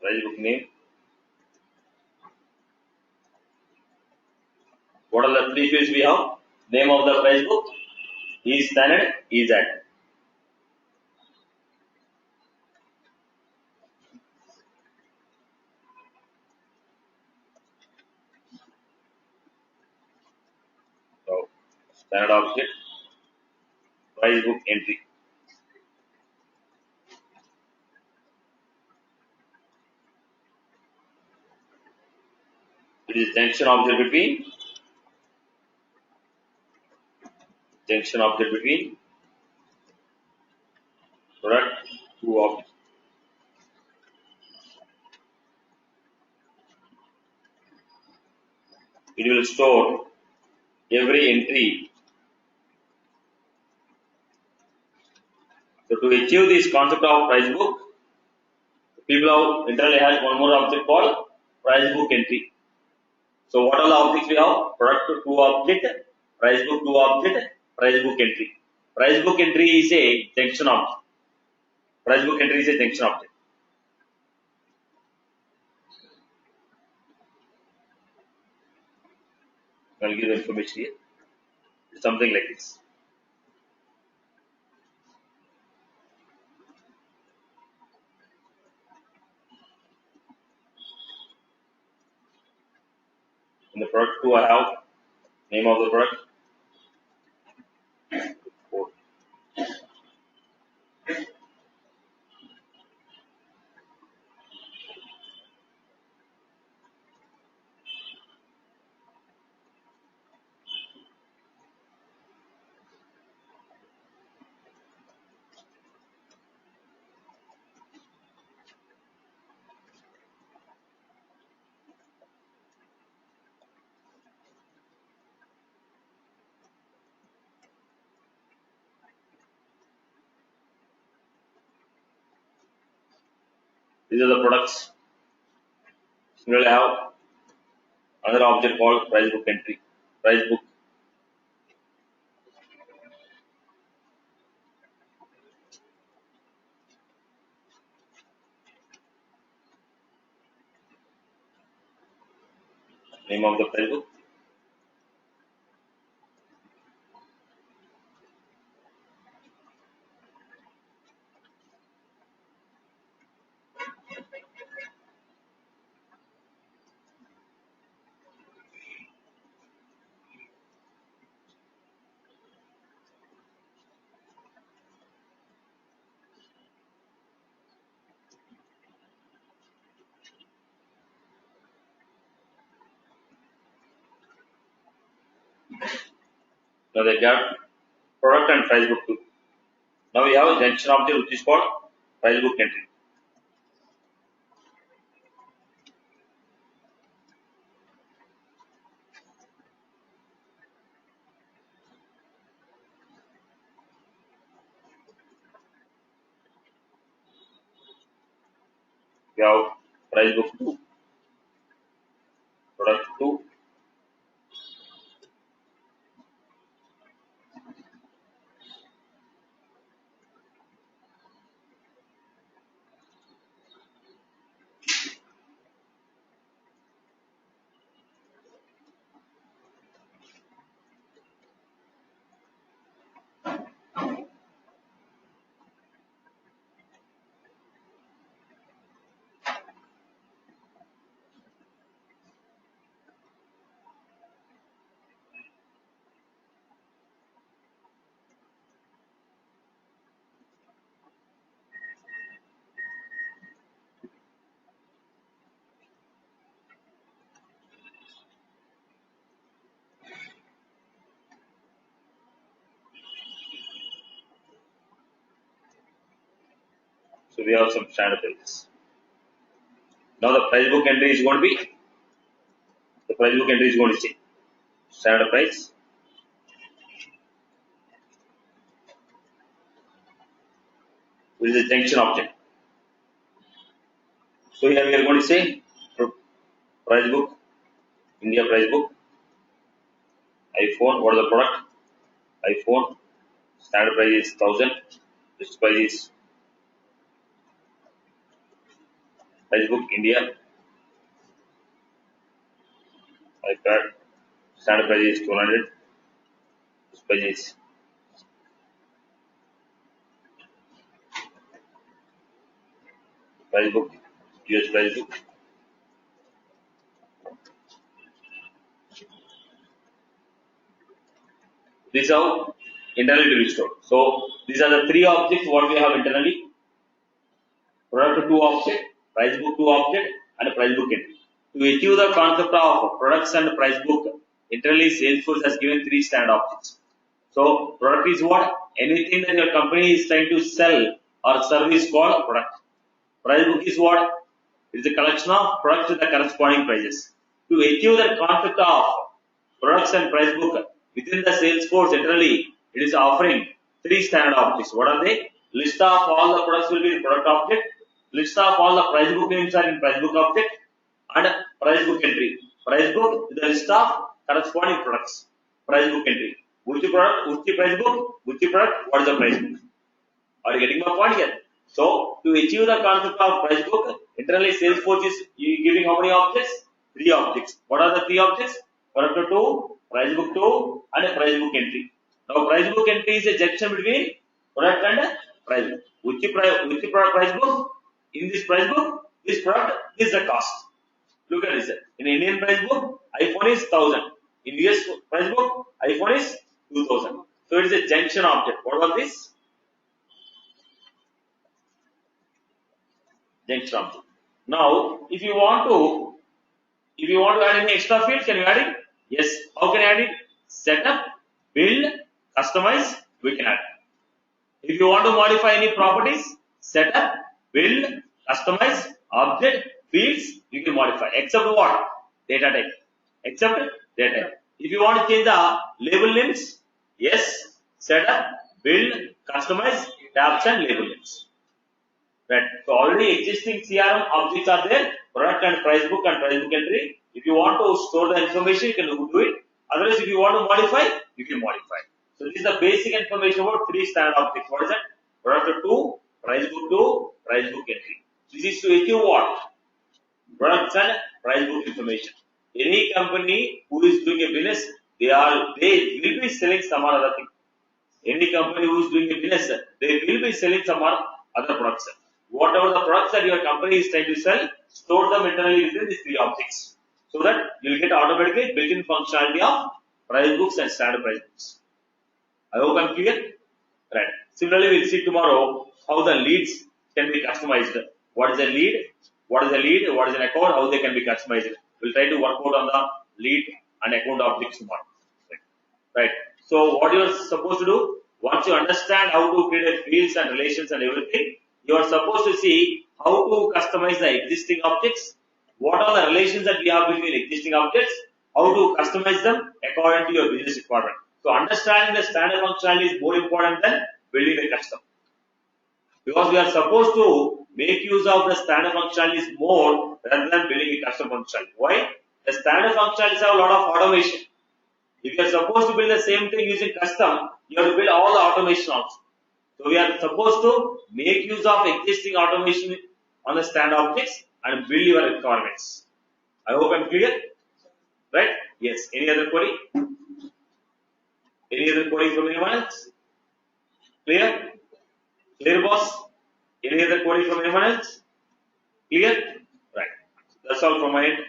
S1: price book name. What are the three fields we have? Name of the price book, is standard, is at. So, standard object, price book entry. It is junction object between product to object. It will store every entry. So to achieve this concept of price book, people have internally has one more object called price book entry. So what are the objects we have? Product to object, price book to object, price book entry. Price book entry is a junction object. Price book entry is a junction object. I'll give the information here. It's something like this. In the product 2, I have name of the product. These are the products. Similarly, I have another object called price book entry. Price book. Name of the price book. Now they got product and price book too. Now we have a junction object which is called price book entry. We have price book 2, product 2. So we have some standard prices. Now the price book entry is going to be, the price book entry is going to change. Standard price, which is a junction object. So here we are going to say price book, India price book, iPhone, what is the product? iPhone, standard price is 1000, list price is price book India, iPad, standard price is 200, list price is price book, US price book. This is how internally to be stored. So these are the three objects what we have internally. Product 2 object, price book 2 object, and a price book entry. To achieve the concept of products and price book, internally Salesforce has given three standard objects. So product is what? Anything that your company is trying to sell or service called product. Price book is what? It is a collection of products with the corresponding prices. To achieve the concept of products and price book within the Salesforce, internally it is offering three standard objects. What are they? List of all the products will be in product object. List of all the price book names are in price book object, and price book entry. Price book is the list of corresponding products. Price book entry. Which product? Which price book? Which product? What is the price book? Are you getting my point here? So to achieve the concept of price book, internally Salesforce is giving how many objects? Three objects. What are the three objects? Product 2, price book 2, and a price book entry. Now price book entry is a junction between product and price book. Which product price book? In this price book, this product is the cost. Look at this. In Indian price book, iPhone is 1000. In US price book, iPhone is 2000. So it is a junction object. What was this? Junction object. Now, if you want to add any extra field, can you add it? Yes. How can you add it? Setup, build, customize, we can add. If you want to modify any properties, setup, build, customize, object, fields, you can modify. Except what? Data type. Except data type. If you want to change the label names, yes, setup, build, customize, tabs and label names. Right. So already existing CRM objects are there, product and price book entry. If you want to store the information, you can do it. Otherwise, if you want to modify, you can modify. So this is the basic information about three standard objects. What is that? Product 2, price book 2, price book entry. This is to achieve what? Products and price book information. Any company who is doing a business, they will be selling some other thing. Any company who is doing a business, they will be selling some other products. Whatever the products that your company is trying to sell, store them internally within these three objects. So that you will get automatically built-in functionality of price books and standard price books. I hope I'm clear. Right. Similarly, we'll see tomorrow how the leads can be customized. What is a lead? What is a lead? What is an account? How they can be customized. We'll try to work out on the lead and account objects tomorrow. Right. So what you're supposed to do, once you understand how to create fields and relations and everything, you are supposed to see how to customize the existing objects, what are the relations that we have between existing objects, how to customize them according to your business requirement. So understanding the standard functionality is more important than building the custom. Because we are supposed to make use of the standard functionalities more rather than building a custom functionality. Why? The standard functionalities have a lot of automation. If you are supposed to build the same thing using custom, you have to build all the automation also. So we are supposed to make use of existing automation on the standard objects and build your requirements. I hope I'm clear. Right? Yes. Any other query? Any other query from anyone else? Clear? Clear, boss? Any other query from anyone else? Clear? Right. That's all from my end.